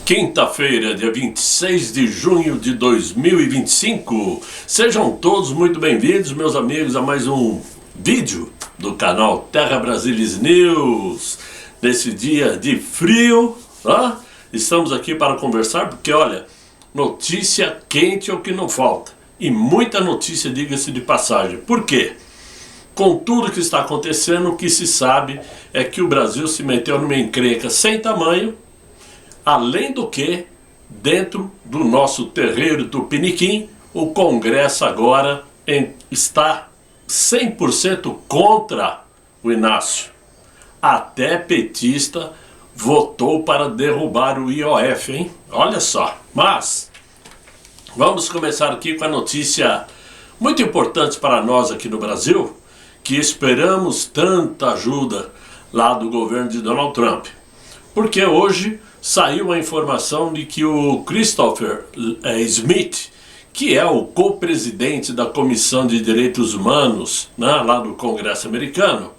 Quinta-feira, dia 26 de junho de 2025. Sejam todos muito bem-vindos, meus amigos, a mais um vídeo do canal Terra Brasilis News. Nesse dia de frio, estamos aqui para conversar porque, olha, notícia quente é o que não falta. E muita notícia, diga-se de passagem. Por quê? Com tudo que está acontecendo, o que se sabe é que o Brasil se meteu numa encrenca sem tamanho. Além do que, dentro do nosso terreiro Tupiniquim, o Congresso agora está 100% contra o Inácio. Até petista votou para derrubar o IOF, hein? Olha só. Mas, vamos começar aqui com a notícia muito importante para nós aqui no Brasil, que esperamos tanta ajuda lá do governo de Donald Trump. Porque hoje saiu a informação de que o Christopher Smith, que é o co-presidente da Comissão de Direitos Humanos, lá do Congresso americano,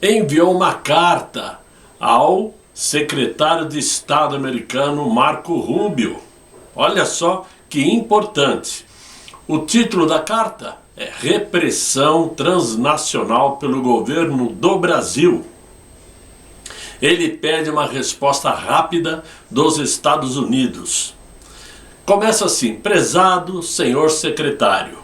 enviou uma carta ao secretário de Estado americano Marco Rubio. Olha só que importante. O título da carta é Repressão Transnacional pelo Governo do Brasil. Ele pede uma resposta rápida dos Estados Unidos. Começa assim: prezado senhor secretário.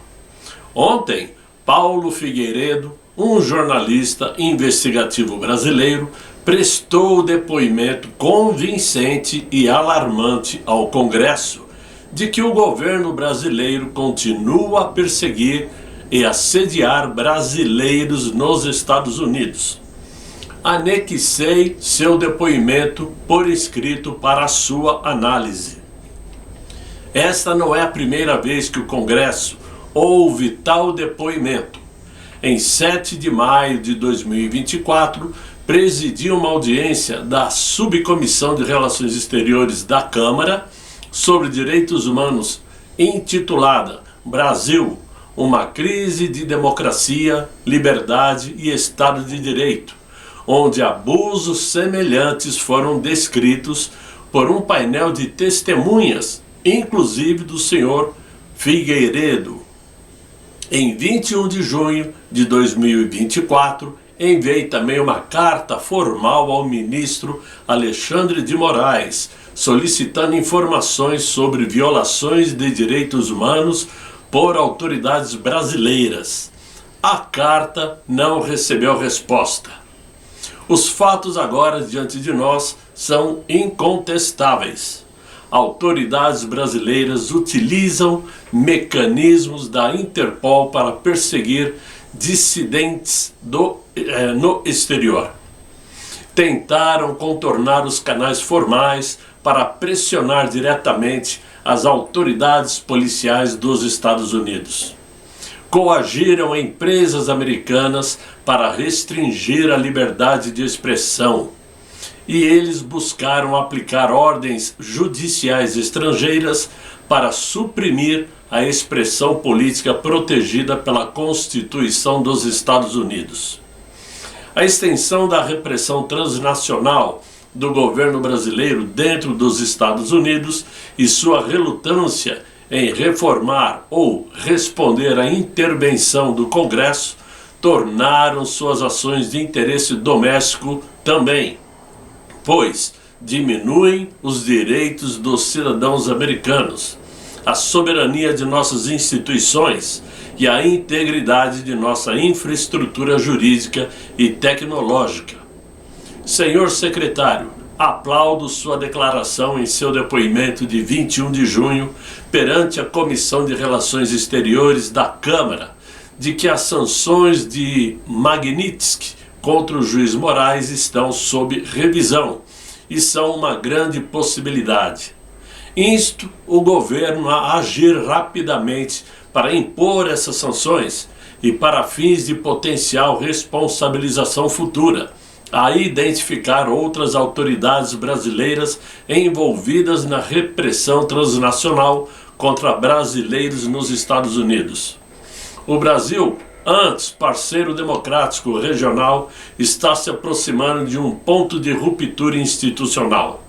Ontem, Paulo Figueiredo, um jornalista investigativo brasileiro, prestou depoimento convincente e alarmante ao Congresso de que o governo brasileiro continua a perseguir e assediar brasileiros nos Estados Unidos. Anexei seu depoimento por escrito para a sua análise. Esta não é a primeira vez que o Congresso ouve tal depoimento. Em 7 de maio de 2024, presidi uma audiência da Subcomissão de Relações Exteriores da Câmara sobre Direitos Humanos, intitulada Brasil, uma crise de democracia, liberdade e Estado de Direito, onde abusos semelhantes foram descritos por um painel de testemunhas, inclusive do senhor Figueiredo. Em 21 de junho de 2024, enviei também uma carta formal ao ministro Alexandre de Moraes, solicitando informações sobre violações de direitos humanos por autoridades brasileiras. A carta não recebeu resposta. Os fatos agora diante de nós são incontestáveis. Autoridades brasileiras utilizam mecanismos da Interpol para perseguir dissidentes no exterior. Tentaram contornar os canais formais para pressionar diretamente as autoridades policiais dos Estados Unidos. Coagiram empresas americanas para restringir a liberdade de expressão. E eles buscaram aplicar ordens judiciais estrangeiras para suprimir a expressão política protegida pela Constituição dos Estados Unidos. A extensão da repressão transnacional do governo brasileiro dentro dos Estados Unidos e sua relutância em reformar ou responder à intervenção do Congresso tornaram suas ações de interesse doméstico também, pois diminuem os direitos dos cidadãos americanos, a soberania de nossas instituições e a integridade de nossa infraestrutura jurídica e tecnológica. Senhor secretário, aplaudo sua declaração em seu depoimento de 21 de junho perante a Comissão de Relações Exteriores da Câmara de que as sanções de Magnitsky contra o juiz Moraes estão sob revisão e são uma grande possibilidade. Insto o governo a agir rapidamente para impor essas sanções e para fins de potencial responsabilização futura, a identificar outras autoridades brasileiras envolvidas na repressão transnacional contra brasileiros nos Estados Unidos. O Brasil, antes parceiro democrático regional, está se aproximando de um ponto de ruptura institucional.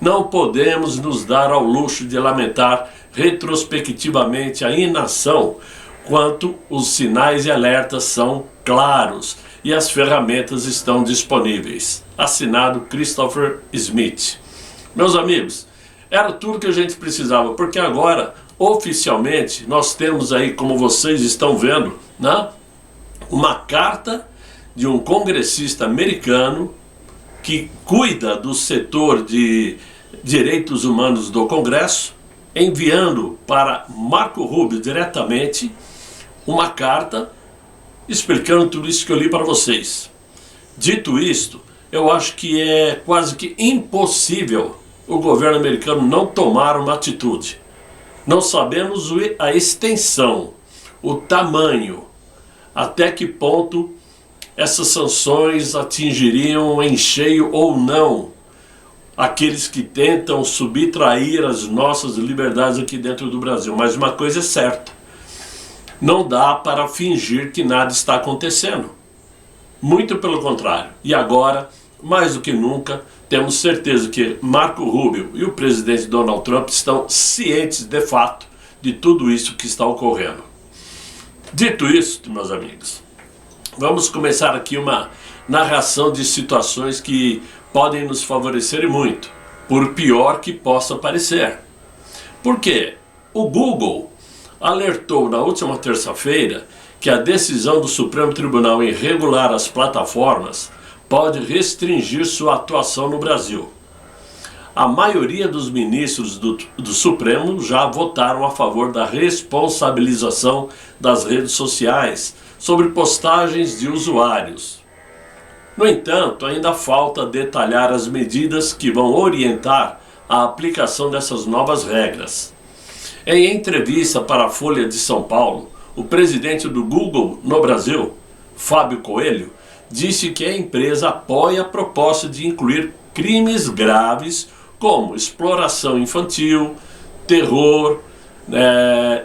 Não podemos nos dar ao luxo de lamentar retrospectivamente a inação, quanto os sinais e alertas são claros e as ferramentas estão disponíveis. Assinado Christopher Smith. Meus amigos, era tudo que a gente precisava, porque agora, oficialmente, nós temos aí, como vocês estão vendo, né, uma carta de um congressista americano que cuida do setor de direitos humanos do Congresso, enviando para Marco Rubio diretamente uma carta explicando tudo isso que eu li para vocês. Dito isto, eu acho que é quase que impossível o governo americano não tomar uma atitude. Não sabemos a extensão, o tamanho, até que ponto essas sanções atingiriam em cheio ou não aqueles que tentam subtrair as nossas liberdades aqui dentro do Brasil. Mas uma coisa é certa, não dá para fingir que nada está acontecendo. Muito pelo contrário. E agora, mais do que nunca, temos certeza que Marco Rubio e o presidente Donald Trump estão cientes de fato de tudo isso que está ocorrendo. Dito isso, meus amigos, vamos começar aqui uma narração de situações que podem nos favorecer e muito, por pior que possa parecer. Por quê? O Google alertou na última terça-feira que a decisão do Supremo Tribunal em regular as plataformas pode restringir sua atuação no Brasil. A maioria dos ministros do Supremo já votaram a favor da responsabilização das redes sociais sobre postagens de usuários. No entanto, ainda falta detalhar as medidas que vão orientar a aplicação dessas novas regras. Em entrevista para a Folha de São Paulo, o presidente do Google no Brasil, Fábio Coelho, disse que a empresa apoia a proposta de incluir crimes graves como exploração infantil, terror,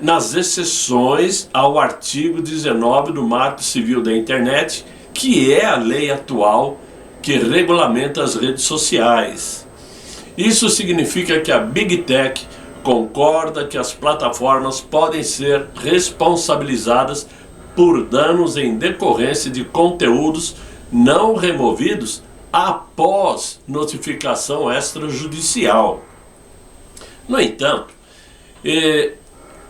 nas exceções ao artigo 19 do Marco Civil da Internet, que é a lei atual que regulamenta as redes sociais. Isso significa que a Big Tech concorda que as plataformas podem ser responsabilizadas por danos em decorrência de conteúdos não removidos após notificação extrajudicial. No entanto,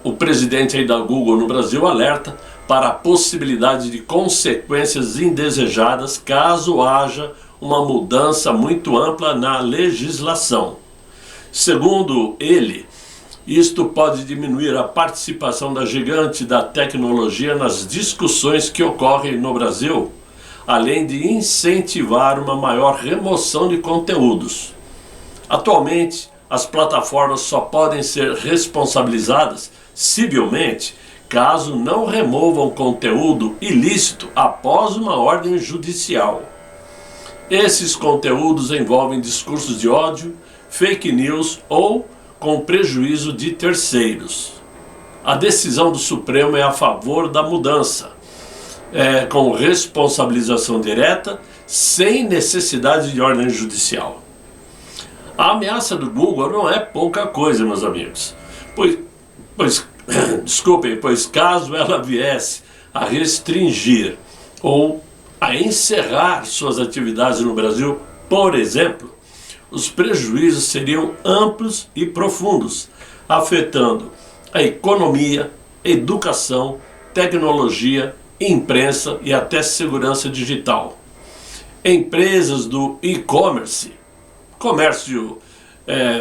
o presidente aí da Google no Brasil alerta para a possibilidade de consequências indesejadas caso haja uma mudança muito ampla na legislação. Segundo ele, isto pode diminuir a participação da gigante da tecnologia nas discussões que ocorrem no Brasil, além de incentivar uma maior remoção de conteúdos. Atualmente, as plataformas só podem ser responsabilizadas civilmente caso não removam conteúdo ilícito após uma ordem judicial. Esses conteúdos envolvem discursos de ódio, fake news ou com prejuízo de terceiros. A decisão do Supremo é a favor da mudança, com responsabilização direta, sem necessidade de ordem judicial. A ameaça do Google não é pouca coisa, meus amigos, pois caso ela viesse a restringir ou a encerrar suas atividades no Brasil, por exemplo, os prejuízos seriam amplos e profundos, afetando a economia, educação, tecnologia, imprensa e até segurança digital. Empresas do e-commerce, comércio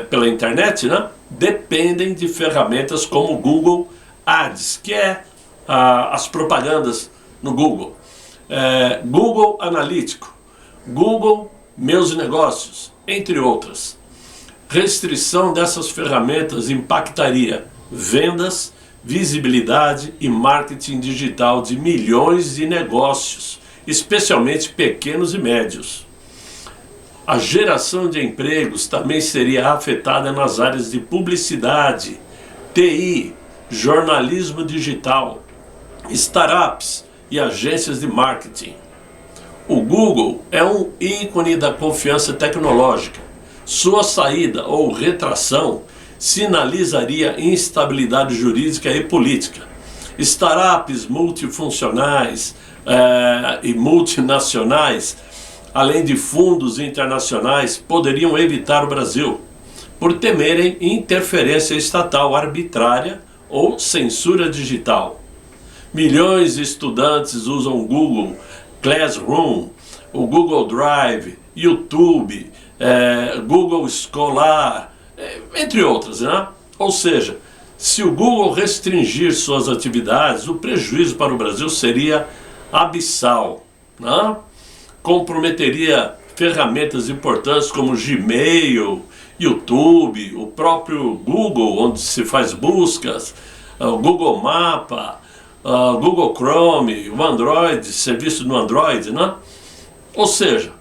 pela internet, né, dependem de ferramentas como o Google Ads, que é as propagandas no Google, Google Analítico, Google Meus Negócios, entre outras. Restrição dessas ferramentas impactaria vendas, visibilidade e marketing digital de milhões de negócios, especialmente pequenos e médios. A geração de empregos também seria afetada nas áreas de publicidade, TI, jornalismo digital, startups e agências de marketing. O Google é um ícone da confiança tecnológica, Sua saída ou retração sinalizaria instabilidade jurídica e política. Startups multifuncionais e multinacionais, além de fundos internacionais, poderiam evitar o Brasil, por temerem interferência estatal arbitrária ou censura digital. Milhões de estudantes usam o Google Classroom, o Google Drive, YouTube, Google Escolar, entre outras, né? Ou seja, se o Google restringir suas atividades, o prejuízo para o Brasil seria abissal, né? Comprometeria ferramentas importantes como Gmail, YouTube, o próprio Google, onde se faz buscas, o Google Mapa, Google Chrome, o Android, serviço no Android, né? Ou seja,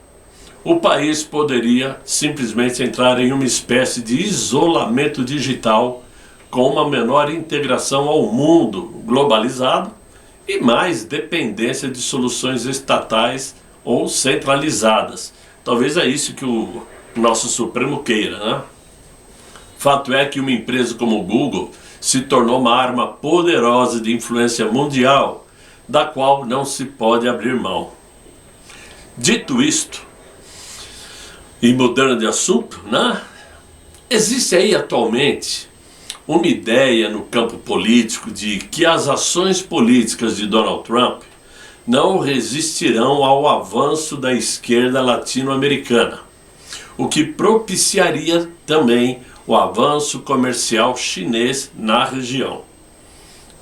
o país poderia simplesmente entrar em uma espécie de isolamento digital com uma menor integração ao mundo globalizado e mais dependência de soluções estatais ou centralizadas. Talvez é isso que o nosso Supremo queira, né? Fato é que uma empresa como o Google se tornou uma arma poderosa de influência mundial, da qual não se pode abrir mão. Dito isto, e mudando de assunto, né? Existe aí atualmente uma ideia no campo político de que as ações políticas de Donald Trump não resistirão ao avanço da esquerda latino-americana, o que propiciaria também o avanço comercial chinês na região.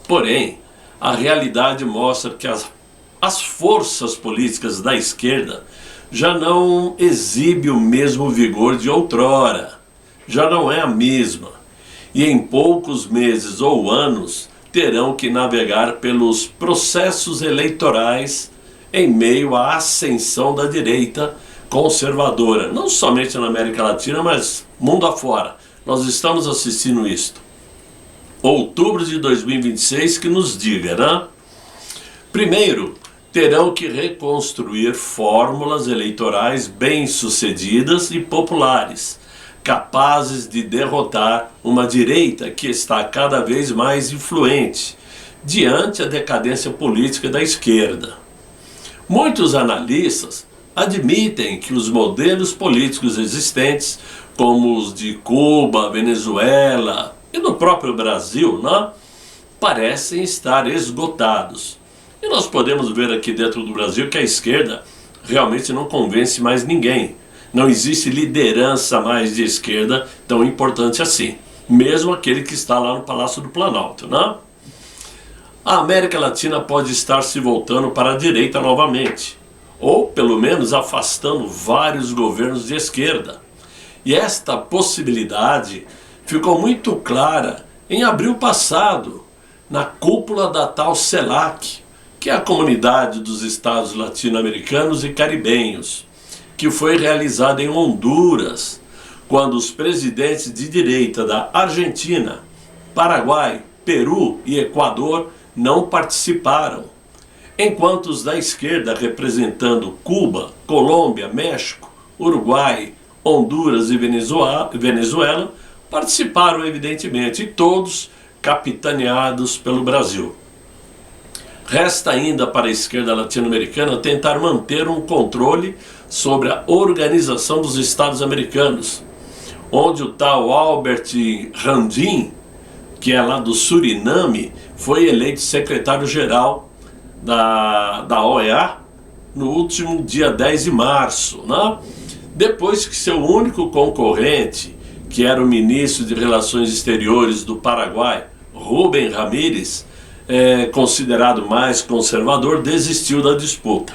Porém, a realidade mostra que as forças políticas da esquerda já não exibem o mesmo vigor de outrora, já não é a mesma, e em poucos meses ou anos terão que navegar pelos processos eleitorais em meio à ascensão da direita conservadora, não somente na América Latina, mas mundo afora. Nós estamos assistindo isto. Outubro de 2026 que nos diga, né? Primeiro, terão que reconstruir fórmulas eleitorais bem-sucedidas e populares, capazes de derrotar uma direita que está cada vez mais influente, diante a decadência política da esquerda. Muitos analistas admitem que os modelos políticos existentes, como os de Cuba, Venezuela e no próprio Brasil, né, parecem estar esgotados. E nós podemos ver aqui dentro do Brasil que a esquerda realmente não convence mais ninguém. Não existe liderança mais de esquerda tão importante assim, mesmo aquele que está lá no Palácio do Planalto, né? A América Latina pode estar se voltando para a direita novamente, ou pelo menos afastando vários governos de esquerda. E esta possibilidade ficou muito clara em abril passado, na cúpula da tal CELAC, que é a Comunidade dos Estados Latino-Americanos e Caribenhos, que foi realizada em Honduras, quando os presidentes de direita da Argentina, Paraguai, Peru e Equador não participaram, enquanto os da esquerda, representando Cuba, Colômbia, México, Uruguai, Honduras e Venezuela, participaram evidentemente, e todos capitaneados pelo Brasil. Resta ainda para a esquerda latino-americana tentar manter um controle sobre a Organização dos Estados Americanos, onde o tal Albert Randin, que é lá do Suriname, foi eleito secretário-geral da OEA no último dia 10 de março, né? Depois que seu único concorrente, que era o ministro de Relações Exteriores do Paraguai, Rubem Ramírez, considerado mais conservador, desistiu da disputa.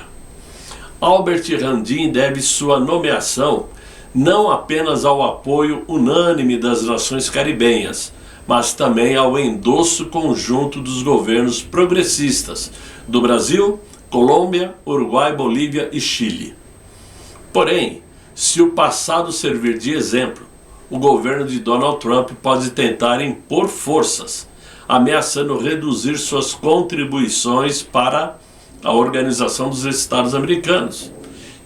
Albert Randin deve sua nomeação não apenas ao apoio unânime das nações caribenhas, mas também ao endosso conjunto dos governos progressistas do Brasil, Colômbia, Uruguai, Bolívia e Chile. Porém, se o passado servir de exemplo, o governo de Donald Trump pode tentar impor forças, ameaçando reduzir suas contribuições para a Organização dos Estados Americanos,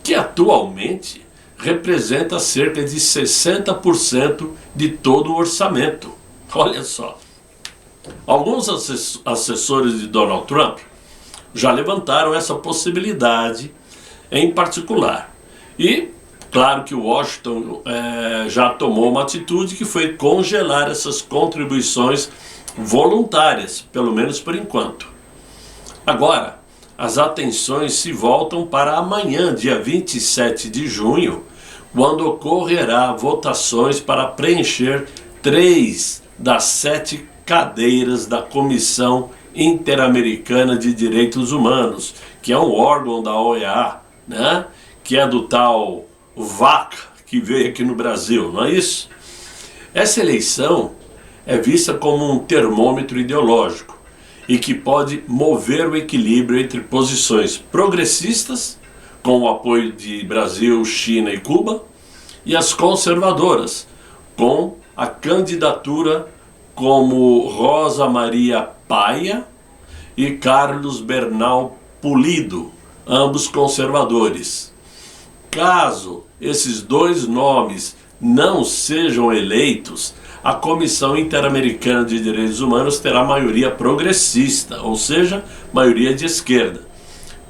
que atualmente representa cerca de 60% de todo o orçamento. Olha só. Alguns assessores de Donald Trump já levantaram essa possibilidade em particular. E, claro que o Washington já tomou uma atitude que foi congelar essas contribuições voluntárias, pelo menos por enquanto. Agora, as atenções se voltam para amanhã, dia 27 de junho, quando ocorrerá votações para preencher 3 das 7 cadeiras da Comissão Interamericana de Direitos Humanos, que é um órgão da OEA, né? Que é do tal VAC que veio aqui no Brasil, não é isso? Essa eleição é vista como um termômetro ideológico e que pode mover o equilíbrio entre posições progressistas, com o apoio de Brasil, China e Cuba, e as conservadoras, com a candidatura como Rosa Maria Paya e Carlos Bernal Pulido, ambos conservadores. Caso esses dois nomes não sejam eleitos, a Comissão Interamericana de Direitos Humanos terá maioria progressista, ou seja, maioria de esquerda.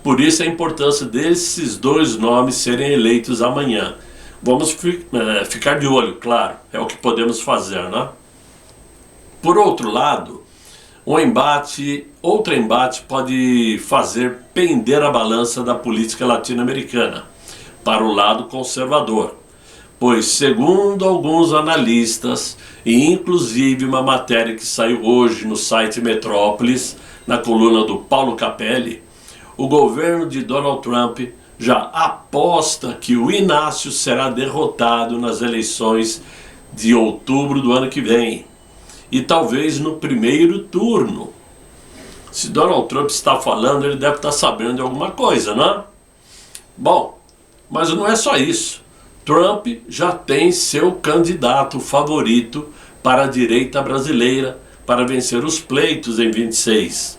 Por isso a importância desses dois nomes serem eleitos amanhã. Vamos ficar de olho, claro, é o que podemos fazer, né? Por outro lado, outro embate pode fazer pender a balança da política latino-americana para o lado conservador, pois, segundo alguns analistas, e inclusive uma matéria que saiu hoje no site Metrópolis, na coluna do Paulo Capelli, o governo de Donald Trump já aposta que o Inácio será derrotado nas eleições de outubro do ano que vem, e talvez no primeiro turno. Se Donald Trump está falando, ele deve estar sabendo de alguma coisa, né? Bom, mas não é só isso. Trump já tem seu candidato favorito para a direita brasileira para vencer os pleitos em 26.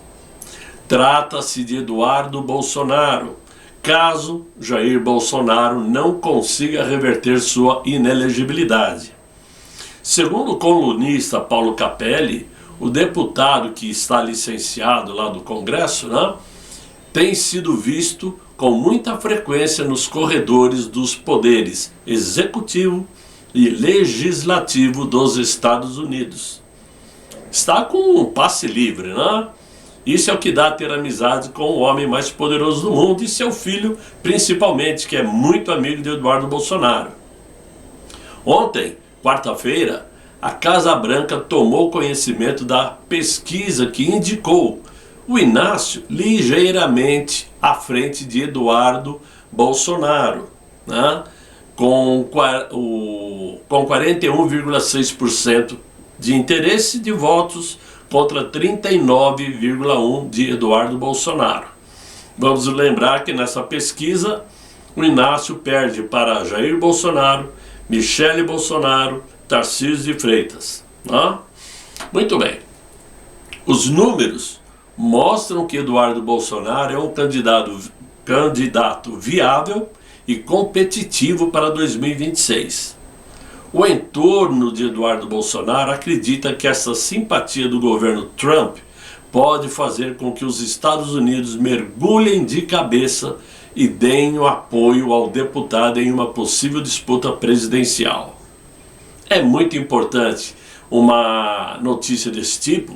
Trata-se de Eduardo Bolsonaro, caso Jair Bolsonaro não consiga reverter sua inelegibilidade. Segundo o colunista Paulo Capelli, o deputado que está licenciado lá do Congresso, né, tem sido visto com muita frequência nos corredores dos poderes executivo e legislativo dos Estados Unidos. Está com um passe livre, né? Isso é o que dá a ter amizade com o homem mais poderoso do mundo e seu filho, principalmente, que é muito amigo de Eduardo Bolsonaro. Ontem, quarta-feira, a Casa Branca tomou conhecimento da pesquisa que indicou o Inácio ligeiramente à frente de Eduardo Bolsonaro, né? com 41,6% de interesse de votos contra 39,1% de Eduardo Bolsonaro. Vamos lembrar que nessa pesquisa o Inácio perde para Jair Bolsonaro, Michele Bolsonaro, Tarcísio de Freitas. Né? Muito bem. Os números mostram que Eduardo Bolsonaro é um candidato viável e competitivo para 2026. O entorno de Eduardo Bolsonaro acredita que essa simpatia do governo Trump pode fazer com que os Estados Unidos mergulhem de cabeça e deem o apoio ao deputado em uma possível disputa presidencial. É muito importante uma notícia desse tipo,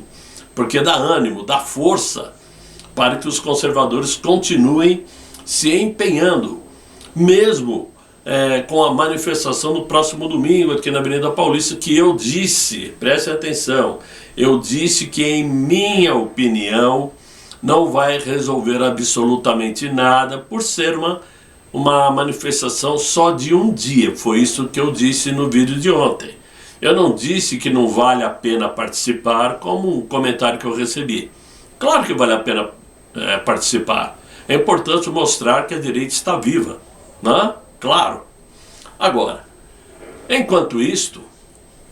porque dá ânimo, dá força para que os conservadores continuem se empenhando, mesmo com a manifestação no próximo domingo aqui na Avenida Paulista, que eu disse, prestem atenção, eu disse que, em minha opinião, não vai resolver absolutamente nada por ser uma manifestação só de um dia. Foi isso que eu disse no vídeo de ontem. Eu não disse que não vale a pena participar, como um comentário que eu recebi. Claro que vale a pena participar. É importante mostrar que a direita está viva, né? Claro. Agora, enquanto isto,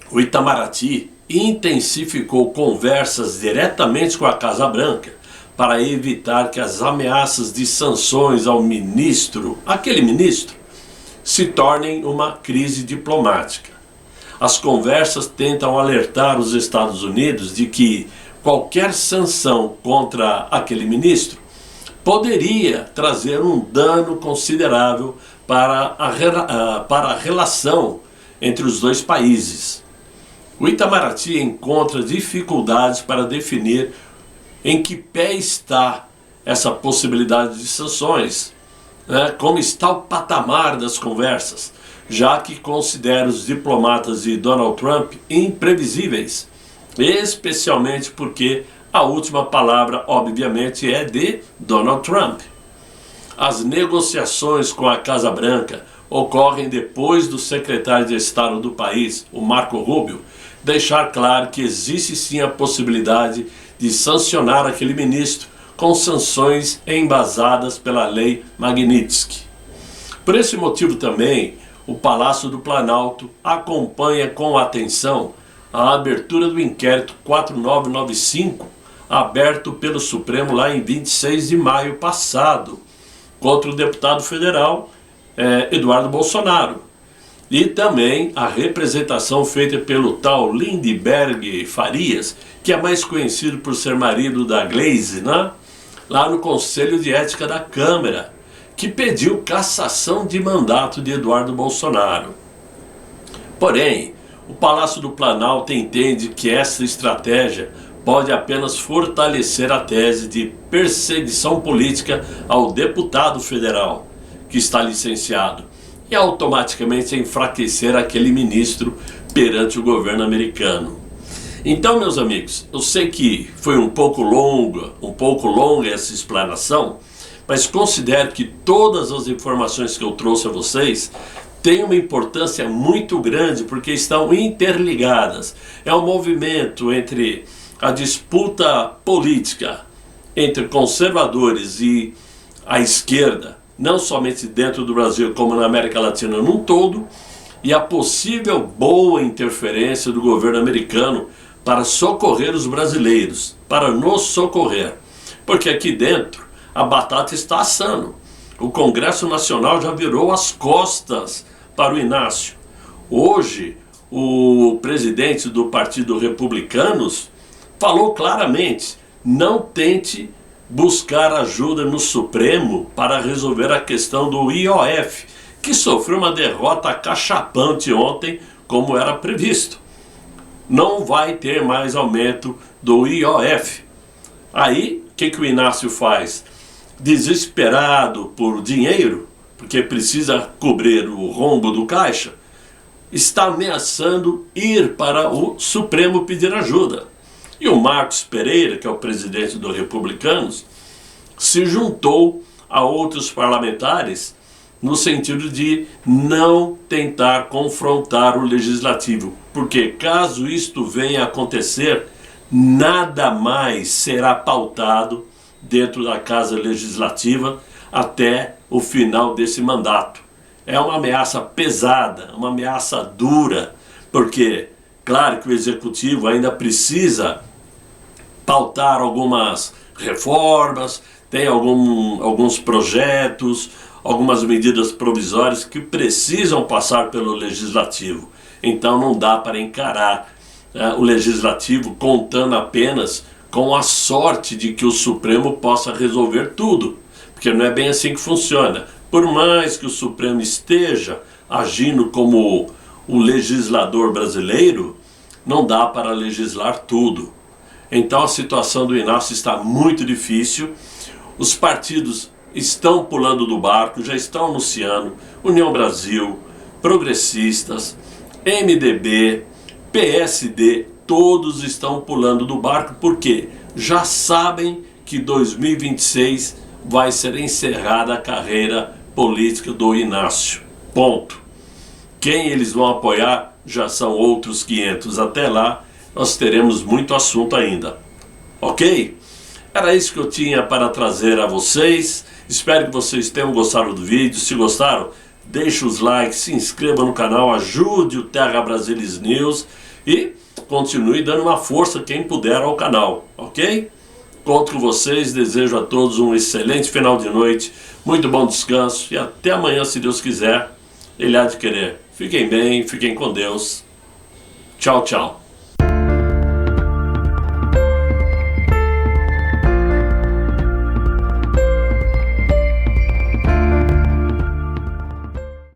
o Itamaraty intensificou conversas diretamente com a Casa Branca para evitar que as ameaças de sanções ao aquele ministro, se tornem uma crise diplomática. As conversas tentam alertar os Estados Unidos de que qualquer sanção contra aquele ministro poderia trazer um dano considerável para a relação entre os dois países. O Itamaraty encontra dificuldades para definir em que pé está essa possibilidade de sanções, como está o patamar das conversas, já que considera os diplomatas de Donald Trump imprevisíveis, especialmente porque a última palavra, obviamente, é de Donald Trump. As negociações com a Casa Branca ocorrem depois do secretário de Estado do país, o Marco Rubio, deixar claro que existe sim a possibilidade de sancionar aquele ministro com sanções embasadas pela lei Magnitsky. Por esse motivo também, o Palácio do Planalto acompanha com atenção a abertura do inquérito 4995, aberto pelo Supremo lá em 26 de maio passado, contra o deputado federal Eduardo Bolsonaro. E também a representação feita pelo tal Lindenberg Farias, que é mais conhecido por ser marido da Gleisi, lá no Conselho de Ética da Câmara, que pediu cassação de mandato de Eduardo Bolsonaro. Porém, o Palácio do Planalto entende que essa estratégia pode apenas fortalecer a tese de perseguição política ao deputado federal, que está licenciado, e automaticamente enfraquecer aquele ministro perante o governo americano. Então, meus amigos, eu sei que foi um pouco longa essa explanação, mas considero que todas as informações que eu trouxe a vocês têm uma importância muito grande porque estão interligadas. É um movimento entre a disputa política entre conservadores e a esquerda, não somente dentro do Brasil, como na América Latina num todo, e a possível boa interferência do governo americano para socorrer os brasileiros, para nos socorrer. Porque aqui dentro a batata está assando. O Congresso Nacional já virou as costas para o Inácio. Hoje, o presidente do Partido Republicanos falou claramente: não tente buscar ajuda no Supremo para resolver a questão do IOF, que sofreu uma derrota acachapante ontem, como era previsto. Não vai ter mais aumento do IOF. Aí, o que o Inácio faz? Desesperado por dinheiro, porque precisa cobrir o rombo do caixa, está ameaçando ir para o Supremo pedir ajuda. E o Marcos Pereira, que é o presidente dos Republicanos, se juntou a outros parlamentares no sentido de não tentar confrontar o Legislativo, porque caso isto venha a acontecer, nada mais será pautado dentro da Casa Legislativa até o final desse mandato. É uma ameaça pesada, uma ameaça dura, porque, claro que o Executivo ainda precisa pautar algumas reformas, tem alguns projetos, algumas medidas provisórias que precisam passar pelo Legislativo. Então não dá para encarar o Legislativo contando apenas com a sorte de que o Supremo possa resolver tudo, porque não é bem assim que funciona. Por mais que o Supremo esteja agindo como o legislador brasileiro, não dá para legislar tudo. Então a situação do Inácio está muito difícil, os partidos estão pulando do barco, já estão anunciando: União Brasil, Progressistas, MDB, PSD, todos estão pulando do barco porque já sabem que 2026 vai ser encerrada a carreira política do Inácio. Ponto. Quem eles vão apoiar já são outros 500. Até lá nós teremos muito assunto ainda. Ok? Era isso que eu tinha para trazer a vocês. Espero que vocês tenham gostado do vídeo. Se gostaram, deixe os likes, se inscreva no canal, ajude o Terra Brasilis News e continue dando uma força quem puder ao canal, ok? Conto com vocês, desejo a todos um excelente final de noite, muito bom descanso e até amanhã, se Deus quiser. Ele há de querer. Fiquem bem, fiquem com Deus. Tchau, tchau.